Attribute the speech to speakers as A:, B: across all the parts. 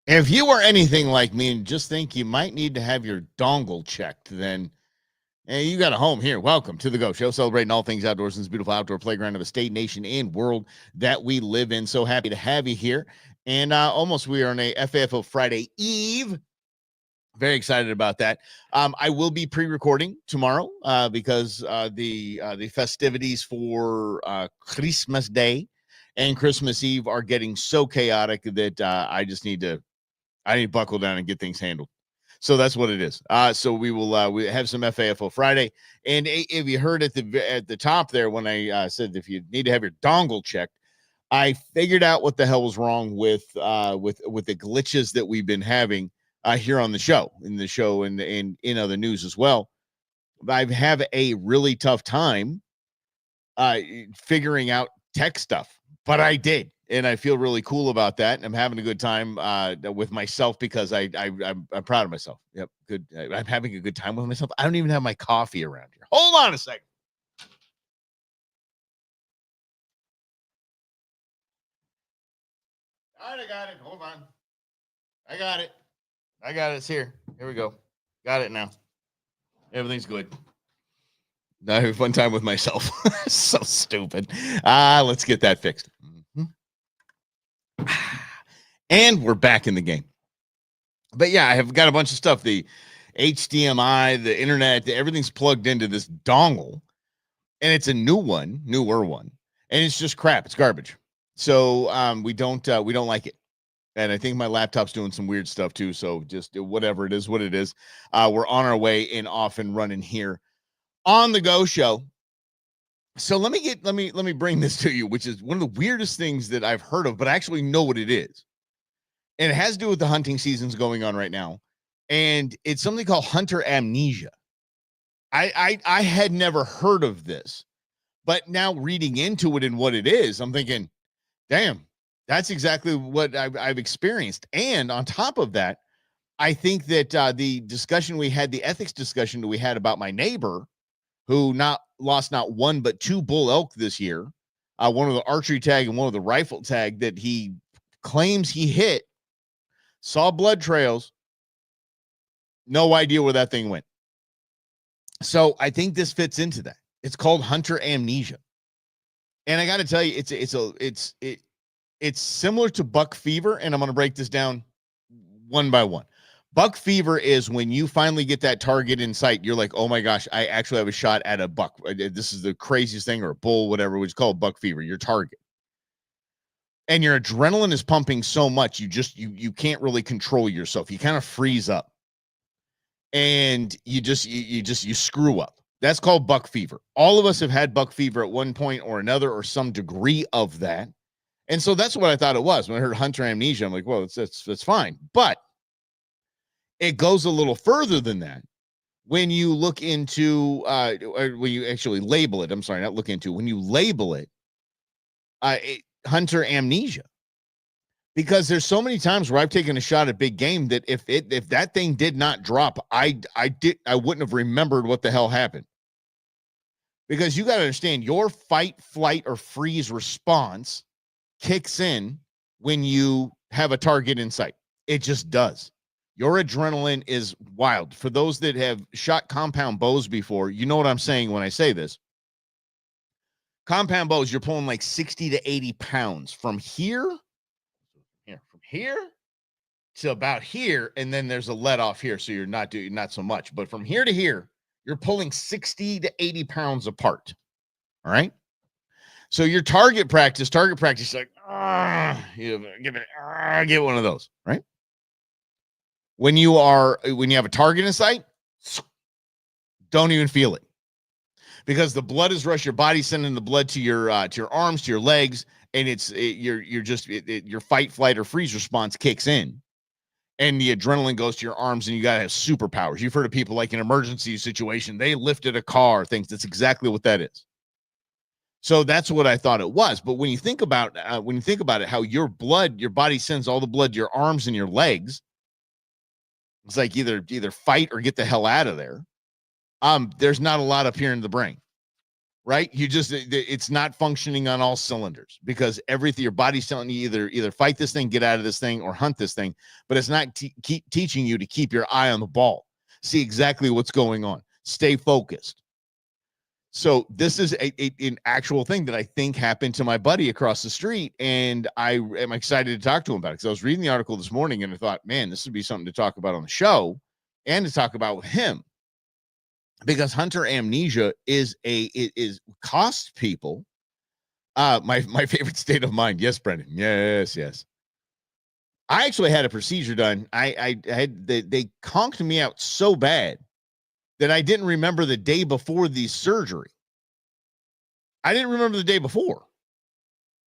A: If you are anything like me and just think you might need to have your dongle checked, then you got a home here. Welcome to the Go Show, celebrating all things outdoors in this beautiful outdoor playground of a state, nation, and world that we live in. So happy to have you here. And we are on a FAFO Friday Eve. Very excited about that. I will be pre-recording tomorrow because the festivities for Christmas Day and Christmas Eve are getting so chaotic that I need to buckle down and get things handled. So that's what it is. So we will we have some FAFO Friday. And if you heard at the top there when I said if you need to have your dongle checked, I figured out what the hell was wrong with the glitches that we've been having here on the show, and in other news as well. I have a really tough time figuring out tech stuff, but I did. And I feel really cool about that. And I'm having a good time with myself because I'm proud of myself. Yep. Good. I'm having a good time with myself. I don't even have my coffee around here. Hold on a second. All right, I got it. Hold on. I got it. It's here. Here we go. Got it now. Everything's good. I have a fun time with myself. So stupid. Let's get that fixed. And we're back in the game. But yeah, I have got a bunch of stuff. The HDMI, the internet, everything's plugged into this dongle. And it's a newer one. And it's just crap. It's garbage. So we don't like it. And I think my laptop's doing some weird stuff too. So just whatever it is, what it is. We're on our way and off and running here on the Go Show. So let me bring this to you, which is one of the weirdest things that I've heard of, but I actually know what it is. And it has to do with the hunting seasons going on right now. And it's something called hunter amnesia. I had never heard of this, but now reading into it and what it is, I'm thinking, damn, that's exactly what I've experienced. And on top of that, I think that the ethics discussion that we had about my neighbor who lost not one but two bull elk this year, one of the archery tag and one of the rifle tag that he claims he hit, saw blood trails, no idea where that thing went. So I think this fits into that. It's called hunter amnesia. And I got to tell you, it's similar to buck fever, and I'm going to break this down one by one. Buck fever is when you finally get that target in sight. You're like, oh my gosh, I actually have a shot at a buck. This is the craziest thing, or a bull, whatever, which is called buck fever, your target. And your adrenaline is pumping so much, you can't really control yourself. You kind of freeze up. And you screw up. That's called buck fever. All of us have had buck fever at one point or another, or some degree of that. And so that's what I thought it was. When I heard hunter amnesia, I'm like, well, that's fine. But it goes a little further than that. When you look into, when you actually label it, I'm sorry, not look into, when you label it, hunter amnesia. Because there's so many times where I've taken a shot at big game that if that thing did not drop, I wouldn't have remembered what the hell happened. Because you got to understand, your fight, flight, or freeze response kicks in when you have a target in sight. It just does. Your adrenaline is wild. For those that have shot compound bows before, you know what I'm saying when I say this. Compound bows, you're pulling like 60 to 80 pounds from here to about here, and then there's a let off here, so you're not so much. But from here to here, you're pulling 60 to 80 pounds apart. All right. So your target practice, like, get one of those, right? When you have a target in sight, don't even feel it, because the blood is rushed. Your body's sending the blood to your arms, to your legs, and your fight, flight, or freeze response kicks in, and the adrenaline goes to your arms, and you gotta have superpowers. You've heard of people like in emergency situation, they lifted a car, things. That's exactly what that is. So that's what I thought it was. But when you think about it, how your body sends all the blood to your arms and your legs, it's like either fight or get the hell out of there. There's not a lot up here in the brain, right? It's not functioning on all cylinders because everything, your body's telling you either fight this thing, get out of this thing, or hunt this thing, but it's not keep teaching you to keep your eye on the ball, see exactly what's going on, stay focused. So this is an actual thing that I think happened to my buddy across the street, and I am excited to talk to him about it because I was reading the article this morning and I thought, man, this would be something to talk about on the show and to talk about with him, because hunter amnesia is cost people. My favorite state of mind. Yes, Brendan. Yes. I actually had a procedure done. I had they conked me out so bad that I didn't remember the day before the surgery. I didn't remember the day before.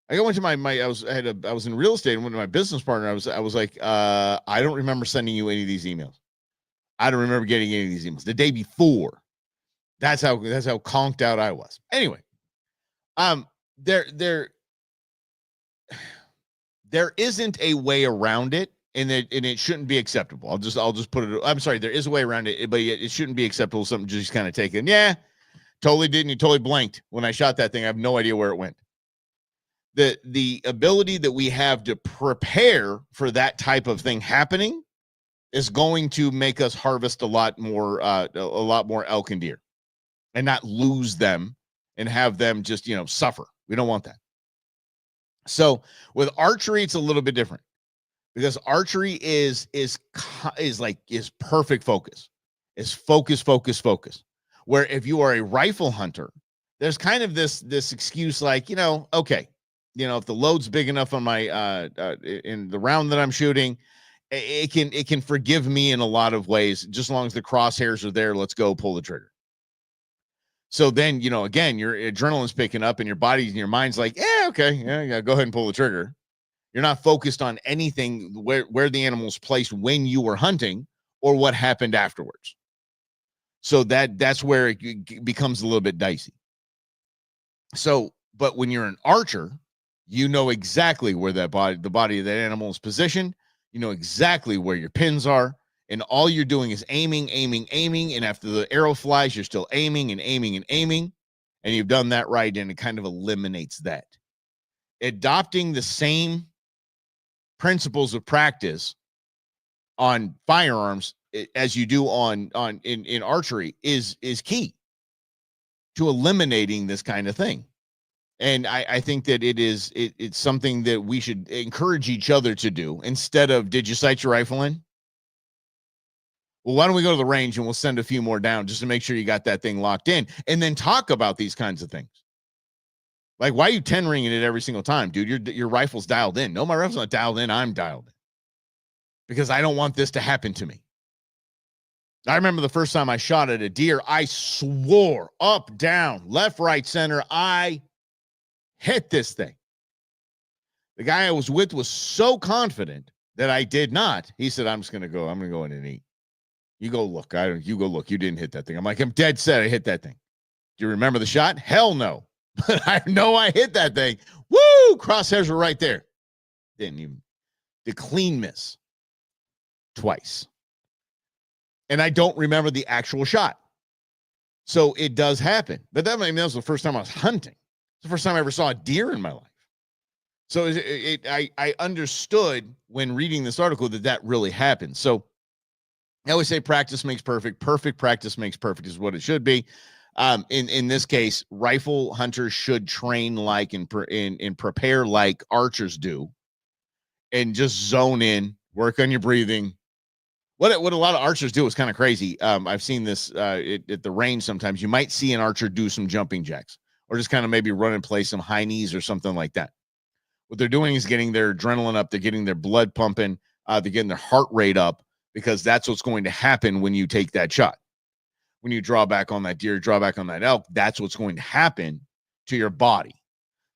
A: I went to I was in real estate and went to my business partner. I was like, I don't remember sending you any of these emails. I don't remember getting any of these emails the day before. That's how conked out I was. Anyway, there isn't a way around it, and it shouldn't be acceptable. I'll just put it. I'm sorry, there is a way around it, but it shouldn't be acceptable. Something just kind of taken. Yeah, totally didn't. You totally blanked when I shot that thing. I have no idea where it went. The ability that we have to prepare for that type of thing happening is going to make us harvest a lot more elk and deer, and not lose them and have them just, suffer. We don't want that. So with archery, it's a little bit different because archery is perfect focus. It's focus. Where if you are a rifle hunter, there's kind of this excuse like, okay, if the load's big enough on my in the round that I'm shooting, it can forgive me in a lot of ways, just as long as the crosshairs are there. Let's go, pull the trigger. So then, again, your adrenaline's picking up and your body and your mind's like, yeah, okay, yeah, go ahead and pull the trigger. You're not focused on anything where the animal's placed when you were hunting or what happened afterwards. So that's where it becomes a little bit dicey. So, but when you're an archer, you know exactly where the body of that animal is positioned. You know exactly where your pins are. And all you're doing is aiming. And after the arrow flies, you're still aiming. And you've done that right. And it kind of eliminates that. Adopting the same principles of practice on firearms as you do in archery is key to eliminating this kind of thing. And I think that it's something that we should encourage each other to do instead of, did you sight your rifle in? Well, why don't we go to the range and we'll send a few more down just to make sure you got that thing locked in, and then talk about these kinds of things. Like, why are you 10 ringing it every single time, dude? Your rifle's dialed in. No, my rifle's not dialed in. I'm dialed in because I don't want this to happen to me. I remember the first time I shot at a deer, I swore up, down, left, right, center. I hit this thing. The guy I was with was so confident that I did not. He said, I'm going to go in and eat. You go look. You go look. You didn't hit that thing. I'm like, I'm dead set I hit that thing. Do you remember the shot? Hell no. But I know I hit that thing. Woo! Crosshairs were right there. Didn't even. The clean miss. Twice. And I don't remember the actual shot. So it does happen. But that was the first time I was hunting. It's the first time I ever saw a deer in my life. So I understood when reading this article that really happened. So I always say practice makes perfect. Perfect practice makes perfect is what it should be. In this case, rifle hunters should train like and prepare like archers do, and just zone in, work on your breathing. What a lot of archers do is kind of crazy. I've seen this at the range. Sometimes you might see an archer do some jumping jacks or just kind of maybe run and play some high knees or something like that. What they're doing is getting their adrenaline up. They're getting their blood pumping. They're getting their heart rate up, because that's what's going to happen when you take that shot. When you draw back on that deer, draw back on that elk, that's what's going to happen to your body.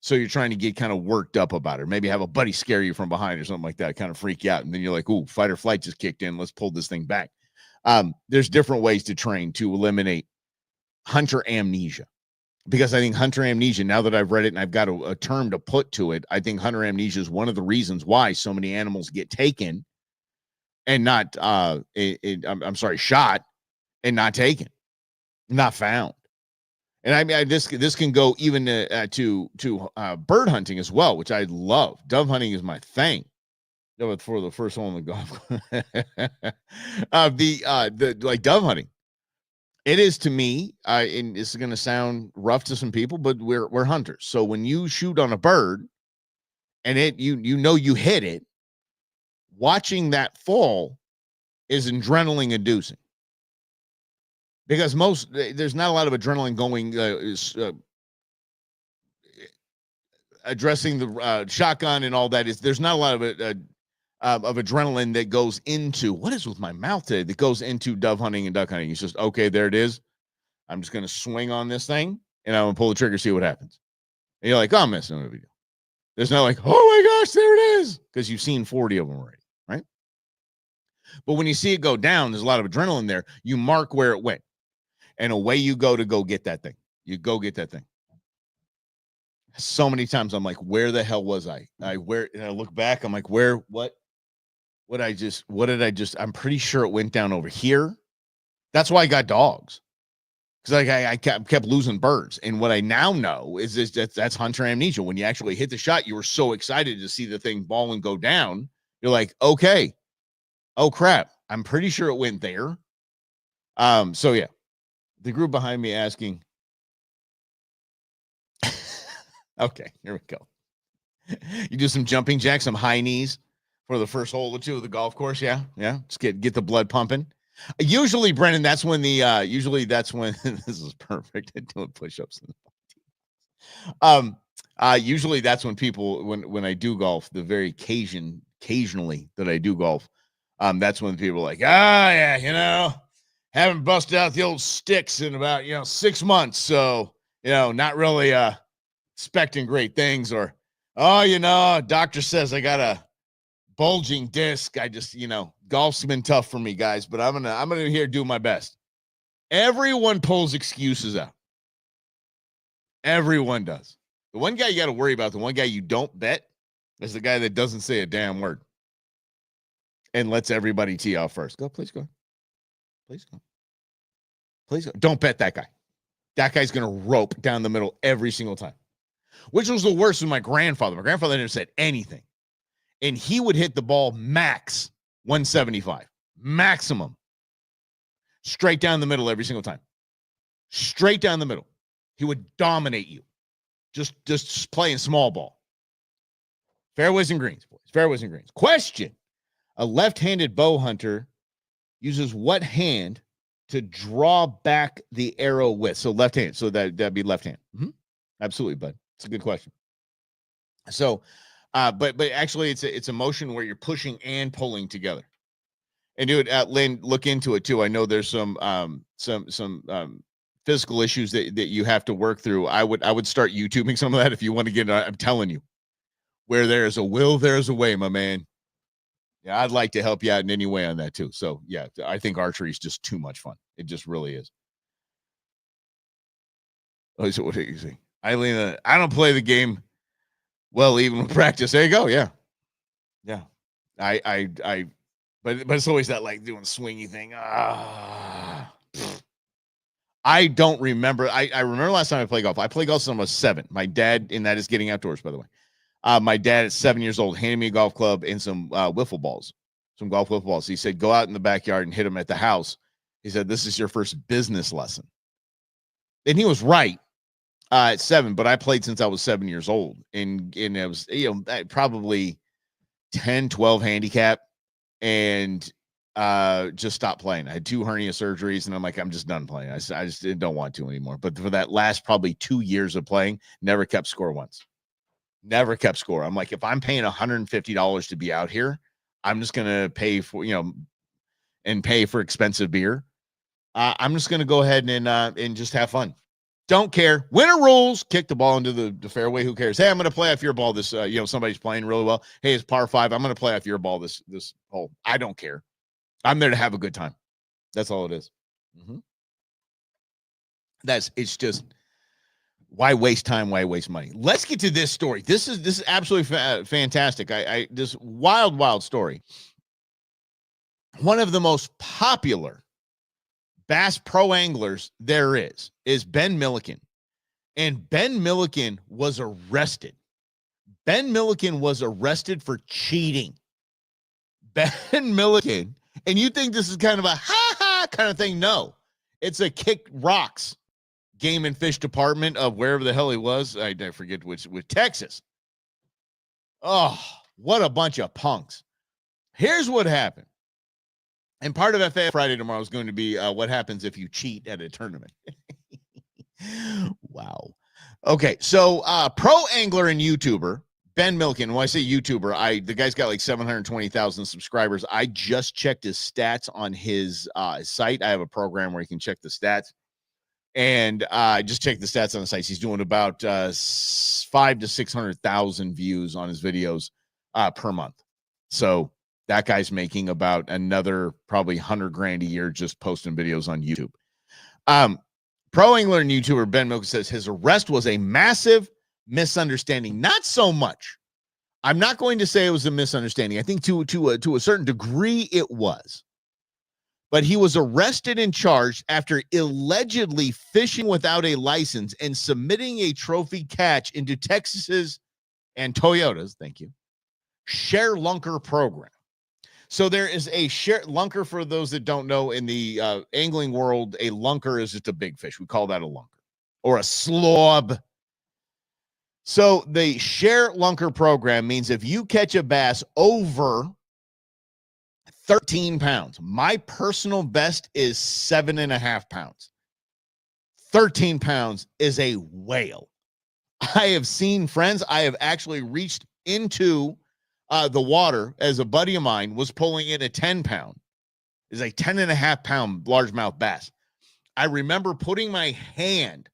A: So you're trying to get kind of worked up about it. Maybe have a buddy scare you from behind or something like that, kind of freak you out. And then you're like, ooh, fight or flight just kicked in. Let's pull this thing back. There's different ways to train to eliminate hunter amnesia. Because I think hunter amnesia, now that I've read it and I've got a term to put to it, I think hunter amnesia is one of the reasons why so many animals get taken and not, shot and not taken, not found. And I mean, this can go even to bird hunting as well, which I love. Dove hunting is my thing. For the first one on the golf, the like dove hunting, it is to me. And this is going to sound rough to some people, but we're hunters. So when you shoot on a bird and you hit it, watching that fall is adrenaline inducing. Because there's not a lot of adrenaline going addressing the shotgun and all that. There's not a lot of adrenaline that goes into what is with my mouth today that goes into dove hunting and duck hunting. It's just, okay, there it is. I'm just going to swing on this thing and I'm going to pull the trigger, see what happens. And you're like, oh, I'm missing no video. There's no like, oh my gosh, there it is. Because you've seen 40 of them already, right? But when you see it go down, there's a lot of adrenaline there. You mark where it went. And away you go to go get that thing. You go get that thing. So many times I'm like, where the hell was I? And I look back, I'm like, what did I just, I'm pretty sure it went down over here. That's why I got dogs. Because I kept losing birds. And what I now know is that's hunter amnesia. When you actually hit the shot, you were so excited to see the thing ball and go down. You're like, okay, oh crap, I'm pretty sure it went there. So yeah. The group behind me asking. Okay, here we go. You do some jumping jacks, some high knees for the first hole or two of the golf course. Yeah. Just get the blood pumping. Usually, Brennan, that's when this is perfect at doing push-ups. Usually that's when people, when I do golf, the very occasionally that I do golf, that's when people are like, yeah, haven't busted out the old sticks in about 6 months, so not really expecting great things. Or doctor says I got a bulging disc. I just golf's been tough for me, guys, but I'm gonna here do my best. Everyone pulls excuses out. Everyone does. The one guy you got to worry about, the one guy you don't bet, is the guy that doesn't say a damn word and lets everybody tee off first. Go, please go. Please go. Please go. Don't bet that guy. That guy's going to rope down the middle every single time, which was the worst with my grandfather. My grandfather never said anything. And he would hit the ball max 175, maximum, straight down the middle every single time. Straight down the middle. He would dominate you. Just playing small ball. Fairways and greens, boys. Fairways and greens. Question. A left-handed bow hunter uses what hand to draw back the arrow with? So left hand. So that'd be left hand. Mm-hmm. Absolutely, bud. It's a good question. So, but actually, it's a motion where you're pushing and pulling together. And dude, Lynn, look into it too. I know there's some physical issues that you have to work through. I would start YouTubing some of that if you want to get. I'm telling you, where there's a will, there's a way, my man. Yeah, I'd like to help you out in any way on that too. So yeah, I think archery is just too much fun. It just really is. Oh, so what do you think? Eileen, I don't play the game well, even with practice. There you go. Yeah. But it's always that like doing swingy thing. I don't remember. I remember last time I played golf. I played golf since I was 7. My dad, and that is getting outdoors, by the way. My dad at 7 years old handed me a golf club and some wiffle balls, some golf wiffle balls. He said, go out in the backyard and hit them at the house. He said, this is your first business lesson. And he was right at 7, but I played since I was 7 years old. And it was, probably 10, 12 handicap and just stopped playing. I had 2 hernia surgeries and I'm like, I'm just done playing. I just don't want to anymore. But for that last probably 2 years of playing, never kept score once. Never kept score. I'm like, if I'm paying $150 to be out here, I'm just going to pay for, and pay for expensive beer. I'm just going to go ahead and just have fun. Don't care. Winner rules. Kick the ball into the fairway. Who cares? Hey, I'm going to play off your ball. This, somebody's playing really well. Hey, it's par 5. I'm going to play off your ball this hole. I don't care. I'm there to have a good time. That's all it is. Mm-hmm. It's just, why waste time? Why waste money? Let's get to this story. This is absolutely fantastic. This wild story. One of the most popular bass pro anglers there is Ben Milliken. And Ben Milliken was arrested. Ben Milliken was arrested for cheating. Ben Milliken. And you think this is kind of a ha-ha kind of thing? No. It's a kick rocks game and fish department of wherever the hell he was. I forget which, with Texas. Oh, what a bunch of punks. Here's what happened. And part of FA Friday tomorrow is going to be what happens if you cheat at a tournament. Wow. Okay, so pro angler and YouTuber Ben Milliken. When I say YouTuber, the guy's got like 720,000 subscribers. I just checked his stats on his site. I have a program where you can check the stats, and I just checked the stats on the site. He's doing about 500,000 to 600,000 views on his videos per month. So that guy's making about another probably 100 grand a year just posting videos on YouTube. Pro angler and YouTuber Ben Milliken says his arrest was a massive misunderstanding. Not so much. I'm not going to say it was a misunderstanding. I think to a certain degree it was. But he was arrested and charged after allegedly fishing without a license and submitting a trophy catch into Texas's and Toyota's, thank you, share lunker program. So there is a share lunker, for those that don't know, in the angling world, a lunker is just a big fish. We call that a lunker or a slob. So the share lunker program means if you catch a bass over 13 pounds, my personal best is 7.5 pounds. 13 pounds is a whale. I have seen friends, I have actually reached into the water as a buddy of mine was pulling in a 10 pound. It's a 10.5 pound largemouth bass. I remember putting my hand,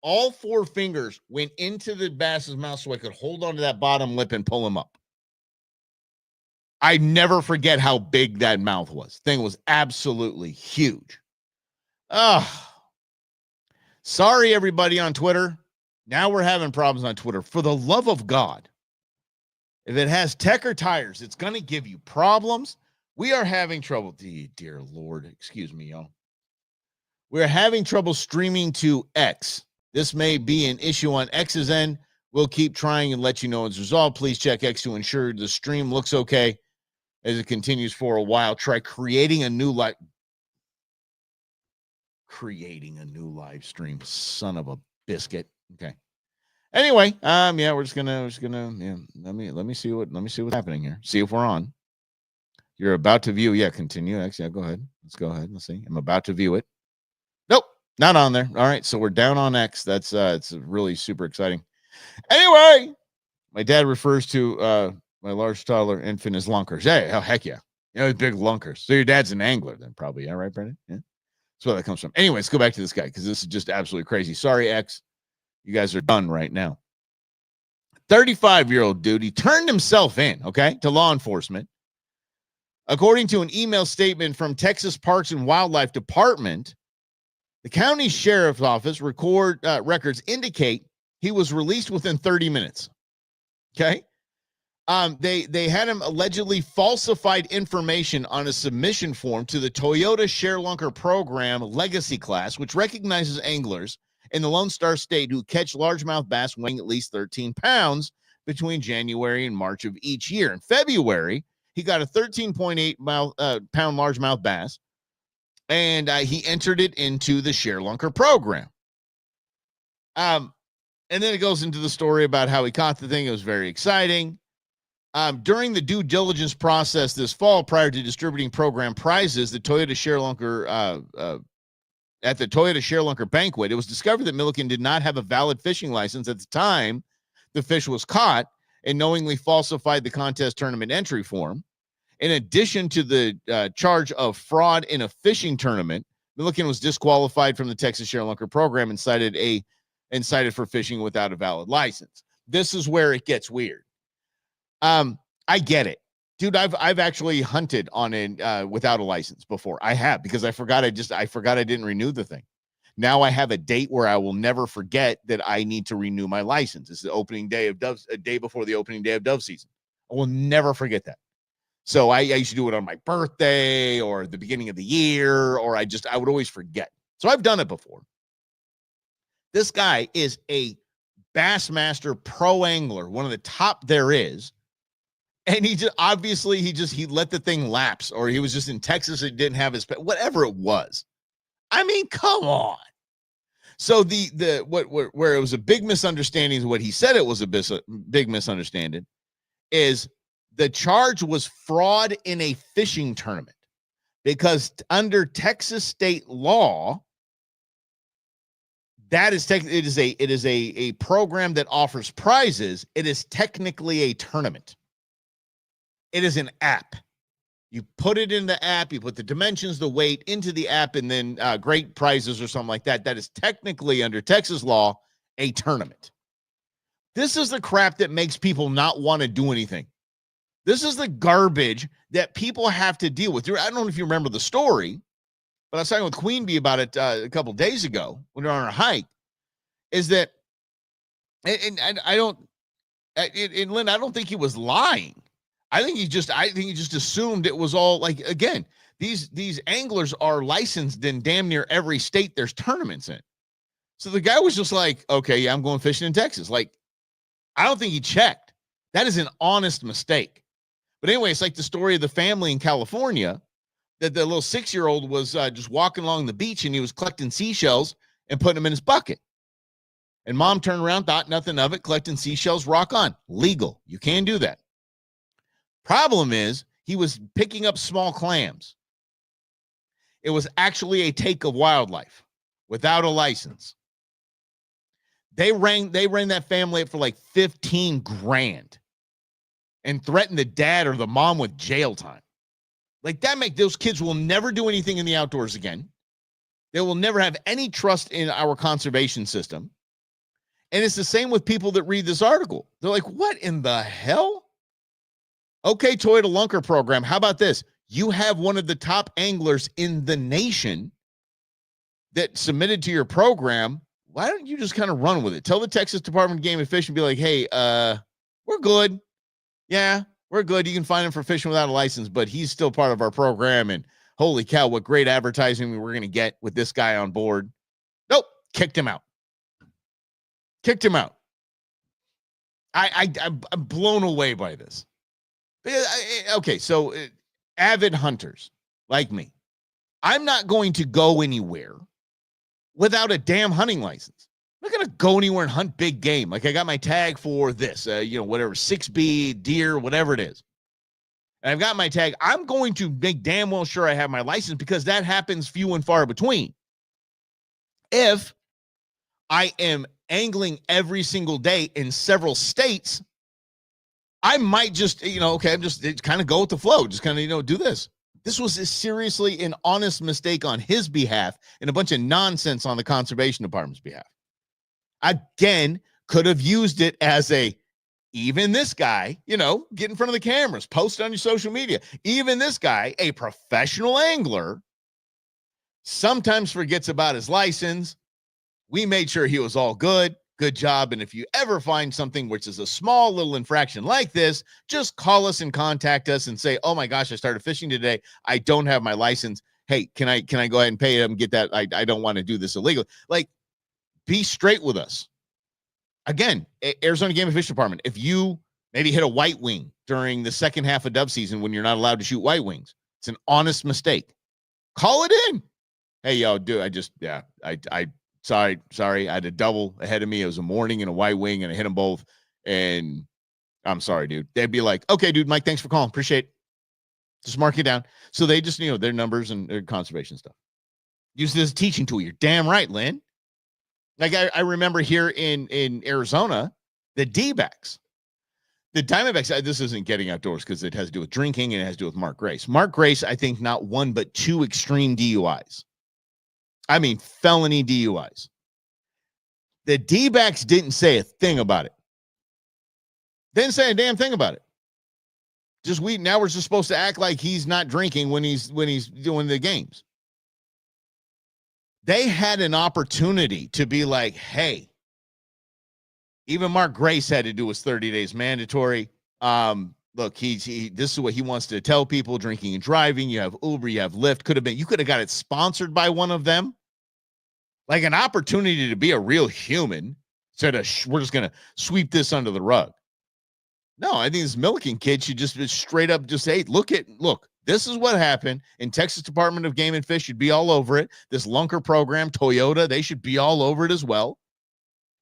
A: all 4 fingers went into the bass's mouth so I could hold onto that bottom lip and pull him up. I never forget how big that mouth was. Thing was absolutely huge. Sorry, everybody on Twitter. Now we're having problems on Twitter. For the love of God, if it has tech or tires, it's going to give you problems. We are having trouble. Dear Lord, excuse me, y'all. We're having trouble streaming to X. This may be an issue on X's end. We'll keep trying and let you know it's resolved. Please check X to ensure the stream looks okay as it continues for a while. Try creating a new live stream. Son of a biscuit. Okay. Anyway, yeah, we're just gonna yeah. Let me see what's happening here. See if we're on. You're about to view. Yeah, continue. X. Yeah, go ahead. Let's go ahead. Let's see. I'm about to view it. Nope, not on there. All right, so we're down on X. That's it's really super exciting. Anyway, my dad refers to my large toddler infant as lunkers. Hey, oh, heck yeah. You know, big lunkers. So your dad's an angler then, probably. Yeah, right, Brendan? Yeah. That's where that comes from. Anyway, let's go back to this guy because this is just absolutely crazy. Sorry, X. You guys are done right now. 35-year-old dude, he turned himself in, okay, to law enforcement. According to an email statement from Texas Parks and Wildlife Department, the county sheriff's office records indicate he was released within 30 minutes. Okay. They had him allegedly falsified information on a submission form to the Toyota Share Lunker Program Legacy Class, which recognizes anglers in the Lone Star State who catch largemouth bass weighing at least 13 pounds between January and March of each year. In February, he got a 13.8 pound largemouth bass, and he entered it into the Share Lunker program. And then it goes into the story about how he caught the thing. It was very exciting. During the due diligence process this fall, prior to distributing program prizes, the Toyota Share Lunker at the Toyota Share Lunker banquet, it was discovered that Milliken did not have a valid fishing license at the time the fish was caught and knowingly falsified the contest tournament entry form. In addition to the charge of fraud in a fishing tournament, Milliken was disqualified from the Texas Share Lunker program and cited for fishing without a valid license. This is where it gets weird. I get it, dude. I've actually hunted on it without a license before. I have, because I forgot I didn't renew the thing. Now I have a date where I will never forget that I need to renew my license. It's the opening day of doves, a day before the opening day of dove season. I will never forget that. So I used to do it on my birthday or the beginning of the year, or I would always forget. So I've done it before. This guy is a Bassmaster pro angler, one of the top there is. And he just obviously he let the thing lapse, or he was just in Texas and didn't have his whatever it was. I mean, come on. So where it was a big misunderstanding is what he said it was a big misunderstanding is the charge was fraud in a fishing tournament, because under Texas state law, that is it is a program that offers prizes. It is technically a tournament. It is an app. You put it in the app, you put the dimensions, the weight into the app, and then great prizes or something like that. That is technically, under Texas law, a tournament. This is the crap that makes people not want to do anything. This is the garbage that people have to deal with. I don't know if you remember the story, but I was talking with Queen Bee about it a couple days ago when we were on our hike, is that, and I don't, and Lynn, I don't think he was lying. I think he just assumed it was all like, again, these anglers are licensed in damn near every state there's tournaments in. So the guy was just like, okay, yeah, I'm going fishing in Texas. Like, I don't think he checked. That is an honest mistake. But anyway, it's like the story of the family in California, that the little 6-year-old was just walking along the beach and he was collecting seashells and putting them in his bucket. And mom turned around, thought nothing of it, collecting seashells, rock on. Legal. You can do that. Problem is, he was picking up small clams. It was actually a take of wildlife without a license. They rang that family up for like 15 grand and threatened the dad or the mom with jail time. Like, those kids will never do anything in the outdoors again. They will never have any trust in our conservation system. And it's the same with people that read this article. They're like, what in the hell? Okay, Toyota Lunker program. How about this? You have one of the top anglers in the nation that submitted to your program. Why don't you just kind of run with it? Tell the Texas Department of Game and Fish and be like, hey, we're good. Yeah, we're good. You can find him for fishing without a license, but he's still part of our program. And holy cow, what great advertising we're going to get with this guy on board. Nope, kicked him out. I'm blown away by this. Okay, so avid hunters like me, I'm not going to go anywhere without a damn hunting license. I'm not going to go anywhere and hunt big game. Like, I got my tag for this, whatever, 6B, deer, whatever it is. And I've got my tag. I'm going to make damn well sure I have my license, because that happens few and far between. If I am angling every single day in several states, I might just, okay, I'm just kind of go with the flow. Just kind of, do this. This was seriously an honest mistake on his behalf and a bunch of nonsense on the conservation department's behalf. Again, could have used it as even this guy, get in front of the cameras, post on your social media. Even this guy, a professional angler, sometimes forgets about his license. We made sure he was all good. Good job. And if you ever find something which is a small little infraction like this, just call us and contact us and say, oh my gosh, I started fishing today. I don't have my license. Hey, can I go ahead and pay him, get that? I don't want to do this illegally. Like, be straight with us. Again, Arizona Game and Fish Department, if you maybe hit a white wing during the second half of dove season when you're not allowed to shoot white wings, it's an honest mistake. Call it in. Hey, yo, dude, Sorry. I had a double ahead of me. It was a morning and a white wing, and I hit them both. And I'm sorry, dude. They'd be like, okay, dude, Mike, thanks for calling. Appreciate it. Just mark it down. So they just, their numbers and their conservation stuff. Use this as a teaching tool. You're damn right, Lynn. Like, I remember here in Arizona, the D-backs. The Diamondbacks, this isn't getting outdoors because it has to do with drinking and it has to do with Mark Grace. Mark Grace, I think, not one but two extreme DUIs. I mean, felony DUIs. The D-backs didn't say a thing about it. Didn't say a damn thing about it. Now we're just supposed to act like he's not drinking when he's doing the games. They had an opportunity to be like, hey, even Mark Grace had to do his 30 days mandatory. Look, this is what he wants to tell people: drinking and driving. You have Uber, you have Lyft. You could have got it sponsored by one of them. like an opportunity to be a real human instead of we're just going to sweep this under the rug. No, I think this Milliken kid should just straight up just say, look, this is what happened in Texas Department of Game and Fish should be all over it. This Lunker program, Toyota, they should be all over it as well.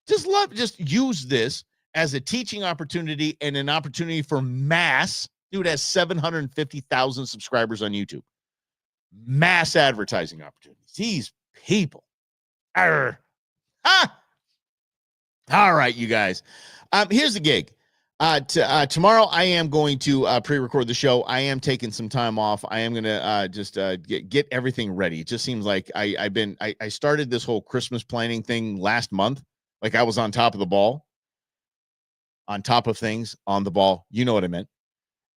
A: Just use this as a teaching opportunity and an opportunity for mass. Dude has 750,000 subscribers on YouTube. Mass advertising opportunities. These people. Arr. Ah! All right, you guys. Here's the gig. Tomorrow, I am going to pre-record the show. I am taking some time off. I am going to just get everything ready. It just seems like I started this whole Christmas planning thing last month. Like I was on top of the ball, on top of things, on the ball. You know what I meant.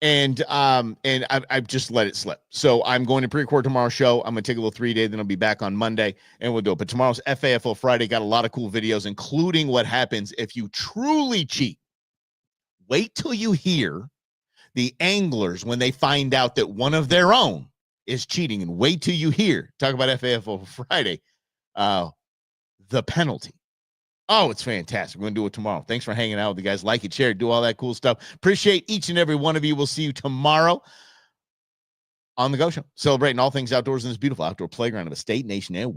A: And I've just let it slip. So I'm going to pre-record tomorrow's show. I'm going to take a little 3-day, then I'll be back on Monday, and we'll do it. But tomorrow's FAFO Friday got a lot of cool videos, including what happens if you truly cheat. Wait till you hear the anglers when they find out that one of their own is cheating, and wait till you hear, talk about FAFO Friday, the penalty. Oh, it's fantastic. We're going to do it tomorrow. Thanks for hanging out with you guys. Like it, share it, do all that cool stuff. Appreciate each and every one of you. We'll see you tomorrow on The Go Show, celebrating all things outdoors in this beautiful outdoor playground of a state, nation, and